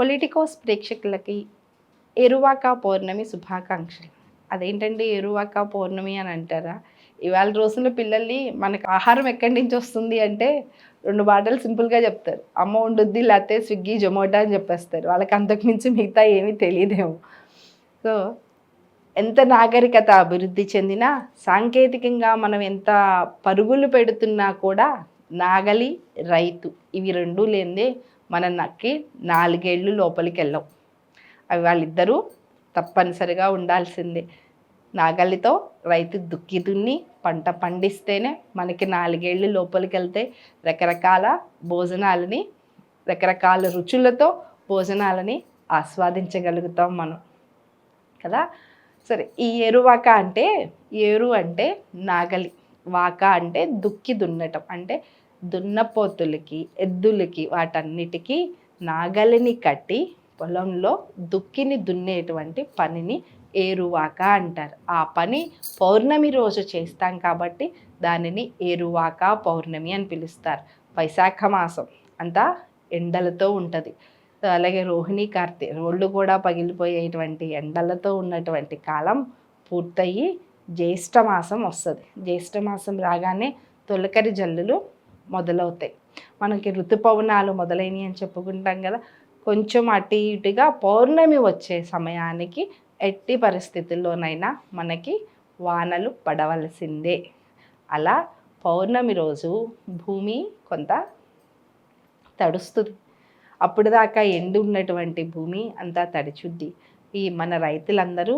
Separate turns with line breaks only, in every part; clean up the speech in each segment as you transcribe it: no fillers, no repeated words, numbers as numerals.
Politicos ప్రేక్షకులకి ఎరువాక పౌర్ణమి శుభాకాంక్షలు. అదేంటండి ఎరువాక పౌర్ణమి అని అంటారా? ఇవాళ రోజుల్లో పిల్లల్ని మనకు ఆహారం ఎక్కడి నుంచి వస్తుంది అంటే 2 మాటలు సింపుల్‌గా చెప్తారు. అమ్మ వండుద్ది లేతే స్విగ్గీ, జొమాటో అని చెప్పేస్తారు. వాళ్ళకి అంతకు మించి మిగతా ఏమీ తెలీదేమో. సో, ఎంత నాగరికత అభివృద్ధి చెందినా, సాంకేతికంగా మనం ఎంత పరుగులు పెడుతున్నా కూడా నాగలి, రైతు ఇవి 2 లేనిదే మనకి 4 ఏళ్ళు లోపలికెళ్ళవు. అవి వాళ్ళిద్దరూ తప్పనిసరిగా ఉండాల్సిందే. నాగలితో రైతు దుక్కి దున్ని పంట పండిస్తేనే మనకి 4 ఏళ్ళు లోపలికెళ్తే రకరకాల భోజనాలని, రకరకాల రుచులతో భోజనాలని ఆస్వాదించగలుగుతాం మనం కదా. సరే, ఈ ఏరువాక అంటే ఏరు అంటే నాగలి, వాక అంటే దుక్కి దున్నటం. అంటే దున్నపోతులకి, ఎద్దులకి వాటన్నిటికీ నాగలిని కట్టి పొలంలో దుక్కిని దున్నేటువంటి పనిని ఏరువాక అంటారు. ఆ పని పౌర్ణమి రోజు చేస్తాం కాబట్టి దానిని ఏరువాక పౌర్ణమి అని పిలుస్తారు. వైశాఖ మాసం అంతా ఎండలతో ఉంటుంది. అలాగే రోహిణి కార్తె రోళ్ళు కూడా పగిలిపోయేటువంటి ఎండలతో ఉన్నటువంటి కాలం పూర్తయి జ్యేష్ఠ మాసం వస్తుంది. జ్యేష్ఠ మాసం రాగానే తొలకరి జల్లులు మొదలవుతాయి. మనకి ఋతుపవనాలు మొదలైనవి అని చెప్పుకుంటాం కదా. కొంచెం అటు ఇటుగా పౌర్ణమి వచ్చే సమయానికి ఎట్టి పరిస్థితుల్లోనైనా మనకి వానలు పడవలసిందే. అలా పౌర్ణమి రోజు భూమి కొంత తడుస్తుంది. అప్పుడు దాకా ఎండు ఉన్నటువంటి భూమి అంతా తడిచుద్ది. ఈ మన రైతులందరూ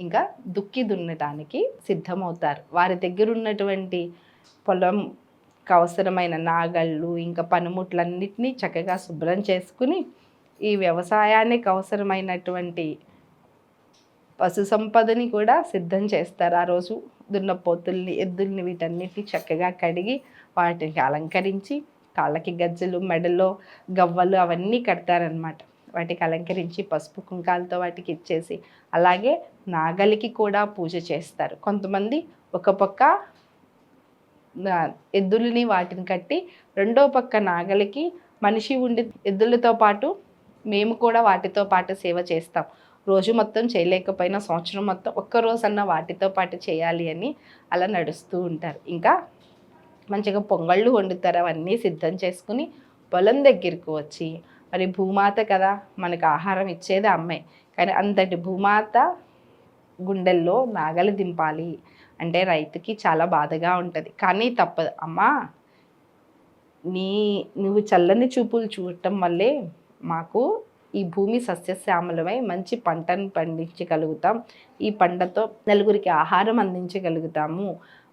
ఇంకా దుక్కి దున్నటానికి సిద్ధమవుతారు. వారి దగ్గర ఉన్నటువంటి పొలంకి అవసరమైన నాగళ్ళు ఇంకా పనిముట్లన్నిటినీ చక్కగా శుభ్రం చేసుకుని ఈ వ్యవసాయానికి అవసరమైనటువంటి పశు సంపదని కూడా సిద్ధం చేస్తారు. ఆ రోజు దున్నపోతుల్ని, ఎద్దుల్ని వీటన్నిటిని చక్కగా కడిగి వాటిని అలంకరించి కాళ్ళకి గజ్జలు, మెడలో గవ్వలు అవన్నీ కడతారనమాట. వాటికి అలంకరించి పసుపు కుంకాలతో వాటికి ఇచ్చేసి, అలాగే నాగలికి కూడా పూజ చేస్తారు. కొంతమంది ఒక పక్క ఎద్దులని వాటిని కట్టి రెండో పక్క నాగలికి మనిషి ఉండి ఎద్దులతో పాటు మేము కూడా వాటితో పాటు సేవ చేస్తాం. రోజు మొత్తం చేయలేకపోయినా సంవత్సరం మొత్తం ఒక్కరోజన్నా వాటితో పాటు చేయాలి అని అలా నడుస్తూ ఉంటారు. ఇంకా మంచిగా పొంగళ్ళు వండుతారు. అవన్నీ సిద్ధం చేసుకుని పొలం దగ్గరికి వచ్చి, మరి భూమాత కదా మనకు ఆహారం ఇచ్చేది అమ్మే, కానీ అంతటి భూమాత గుండెల్లో నాగలి దింపాలి అంటే రైతుకి చాలా బాధగా ఉంటుంది. కానీ తప్పదు. అమ్మా, నువ్వు చల్లని చూపులు చూడటం వల్లే మాకు ఈ భూమి సస్యశ్యామలమై మంచి పంటను పండించగలుగుతాం. ఈ పంటతో నలుగురికి ఆహారం అందించగలుగుతాము.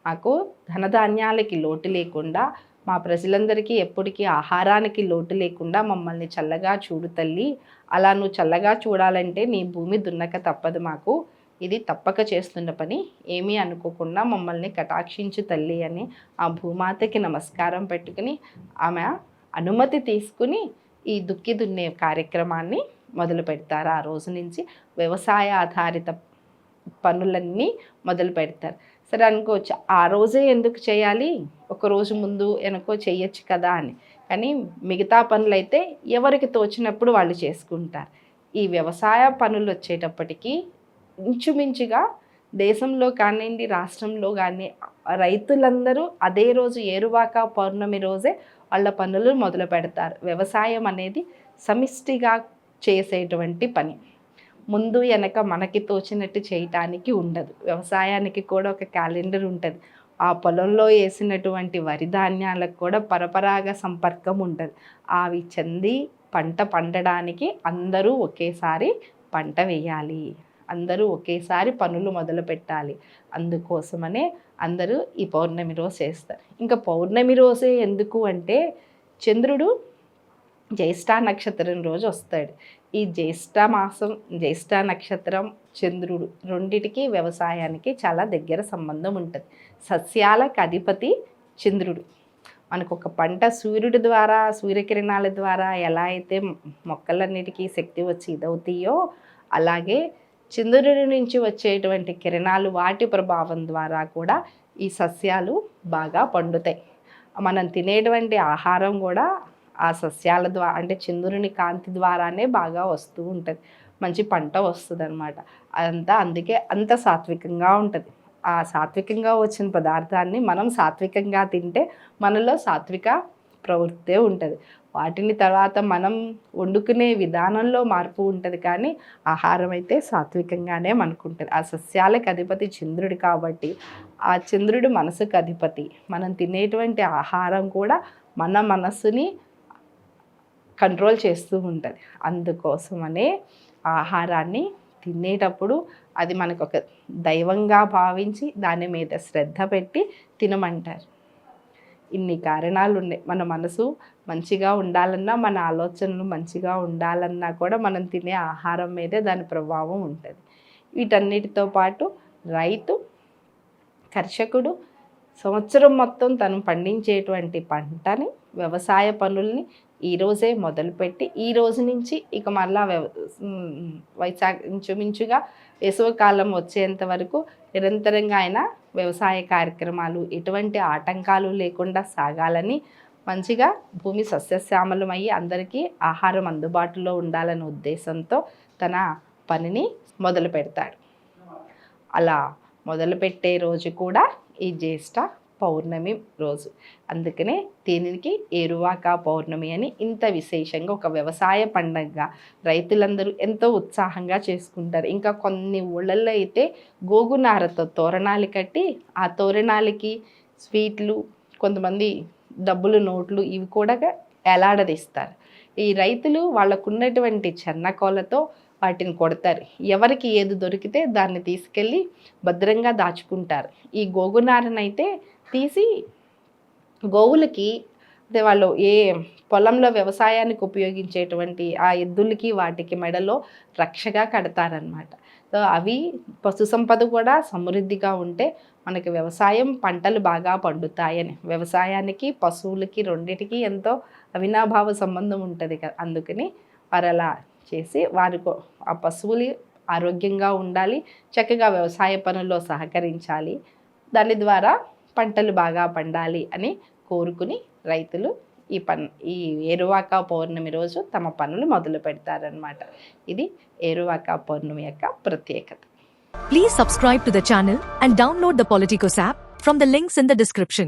మాకు ధనధాన్యాలకి లోటు లేకుండా, మా ప్రజలందరికీ ఎప్పటికీ ఆహారానికి లోటు లేకుండా మమ్మల్ని చల్లగా చూడు తల్లి. అలా నువ్వు చల్లగా చూడాలంటే నీ భూమి దున్నక తప్పదు మాకు. ఇది తప్పక చేస్తున్న పని, ఏమీ అనుకోకుండా మమ్మల్ని కటాక్షించు తల్లి అని ఆ భూమాతకి నమస్కారం పెట్టుకుని ఆమె అనుమతి తీసుకుని ఈ దుక్కి దున్నే కార్యక్రమాన్ని మొదలు పెడతారు. ఆ రోజు నుంచి వ్యవసాయ ఆధారిత పనులన్నీ మొదలు పెడతారు. సరే అనుకోవచ్చు, ఆ రోజే ఎందుకు చేయాలి, ఒకరోజు ముందు వెనకో చేయొచ్చు కదా అని. కానీ మిగతా పనులైతే ఎవరికి తోచినప్పుడు వాళ్ళు చేసుకుంటారు. ఈ వ్యవసాయ పనులు వచ్చేటప్పటికీ ఇంచుమించుగా దేశంలో కానివ్వండి, రాష్ట్రంలో కానీ రైతులందరూ అదే రోజు ఏరువాక పౌర్ణమి రోజే వాళ్ళ పనులు మొదలు పెడతారు. వ్యవసాయం అనేది సమిష్టిగా చేసేటువంటి పని. ముందు వెనక మనకి తోచినట్టు చేయటానికి ఉండదు. వ్యవసాయానికి కూడా ఒక క్యాలెండర్ ఉంటుంది. ఆ పొలంలో వేసినటువంటి వరి ధాన్యాలకు కూడా పరపరాగ సంపర్కం ఉంటుంది. అవి చెంది పంట పండడానికి అందరూ ఒకేసారి పంట వేయాలి, అందరూ ఒకేసారి పనులు మొదలు పెట్టాలి. అందుకోసమనే అందరూ ఈ పౌర్ణమి రోజు చేస్తారు. ఇంకా పౌర్ణమి రోజే ఎందుకు అంటే, చంద్రుడు జ్యేష్ఠ నక్షత్రం రోజు వస్తాడు. ఈ జ్యేష్ఠ మాసం, జ్యేష్ఠ నక్షత్రం, చంద్రుడు రెండిటికి వ్యవసాయానికి చాలా దగ్గర సంబంధం ఉంటుంది. సస్యాలకు అధిపతి చంద్రుడు. మనకు ఒక పంట సూర్యుడి ద్వారా, సూర్యకిరణాల ద్వారా ఎలా అయితే మొక్కలన్నిటికీ శక్తి వచ్చి ఇదవుతాయో, అలాగే చంద్రుడి నుంచి వచ్చేటువంటి కిరణాలు వాటి ప్రభావం ద్వారా కూడా ఈ సస్యాలు బాగా పండుతాయి. మనం తినేటువంటి ఆహారం కూడా ఆ సస్యాల ద్వారా అంటే చంద్రుని కాంతి ద్వారానే బాగా వస్తూ ఉంటుంది, మంచి పంట వస్తుంది అనమాట. అదంతా అందుకే అంత సాత్వికంగా ఉంటుంది. ఆ సాత్వికంగా వచ్చిన పదార్థాన్ని మనం సాత్వికంగా తింటే మనలో సాత్విక ప్రవృత్తే ఉంటుంది. వాటిని తర్వాత మనం వండుకునే విధానంలో మార్పు ఉంటుంది, కానీ ఆహారం అయితే సాత్వికంగానే మనకుంటుంది. ఆ సస్యాలకు అధిపతి చంద్రుడు కాబట్టి ఆ చంద్రుడు మనసుకు అధిపతి. మనం తినేటువంటి ఆహారం కూడా మన మనస్సుని కంట్రోల్ చేస్తూ ఉంటుంది. అందుకోసమనే ఆహారాన్ని తినేటప్పుడు అది మనకు ఒక దైవంగా భావించి దాని మీద శ్రద్ధ పెట్టి తినమంటారు. ఇన్ని కారణాలు ఉన్నాయి. మన మనసు మంచిగా ఉండాలన్నా, మన ఆలోచనలు మంచిగా ఉండాలన్నా కూడా మనం తినే ఆహారం మీదే దాని ప్రభావం ఉంటుంది. వీటన్నిటితో పాటు రైతు, కర్షకుడు సంవత్సరం మొత్తం తను పండించేటువంటి పంటని, వ్యవసాయ పనుల్ని ఈరోజే మొదలుపెట్టి ఈ రోజు నుంచి ఇక మళ్ళా వైశాఖ ఇంచుమించుగా వేసవికాలం వచ్చేంత వరకు నిరంతరంగా ఆయన వ్యవసాయ కార్యక్రమాలు ఎటువంటి ఆటంకాలు లేకుండా సాగాలని, మంచిగా భూమి సస్యశ్యామలమయ్యి అందరికీ ఆహారం అందుబాటులో ఉండాలనే ఉద్దేశంతో తన పనిని మొదలు పెడతాడు. అలా మొదలుపెట్టే రోజు కూడా ఈ జ్యేష్ఠ పౌర్ణమి రోజు. అందుకనే దీనికి ఏరువాక పౌర్ణమి అని ఇంత విశేషంగా ఒక వ్యవసాయ పండగగా రైతులందరూ ఎంతో ఉత్సాహంగా చేసుకుంటారు. ఇంకా కొన్ని ఊళ్ళల్లో అయితే గోగునారతో తోరణాలు కట్టి ఆ తోరణాలకి స్వీట్లు, కొంతమంది డబ్బులు, నోట్లు ఇవి కూడా ఎలాడదీస్తారు. ఈ రైతులు వాళ్ళకున్నటువంటి చెన్నకోలతో వాటిని కొడతారు. ఎవరికి ఏది దొరికితే దాన్ని తీసుకెళ్ళి భద్రంగా దాచుకుంటారు. ఈ గోగునారనైతే తీసి గోవులకి, అదే వాళ్ళు ఏ పొలంలో వ్యవసాయానికి ఉపయోగించేటువంటి ఆ ఎద్దులకి వాటికి మెడలో రక్షగా కడతారనమాట. సో అవి పశు సంపద కూడా సమృద్ధిగా ఉంటే మనకి వ్యవసాయం పంటలు బాగా పండుతాయని, వ్యవసాయానికి పశువులకి రెండిటికి ఎంతో అవినాభావ సంబంధం ఉంటుంది కదా. అందుకని వారు అలా చేసి వారికి ఆ పశువులు ఆరోగ్యంగా ఉండాలి, చక్కగా వ్యవసాయ పనుల్లో సహకరించాలి, దాని ద్వారా పంటలు బాగా పండాలి అని కోరుకుని రైతులు ఈ ఏరువాక పౌర్ణమి రోజు తమ పనులు మొదలు పెడతారనమాట. ఇది ఏరువాక పౌర్ణమి యొక్క ప్రత్యేకత.
Please subscribe to the channel and download the Politicos app from the links in the description.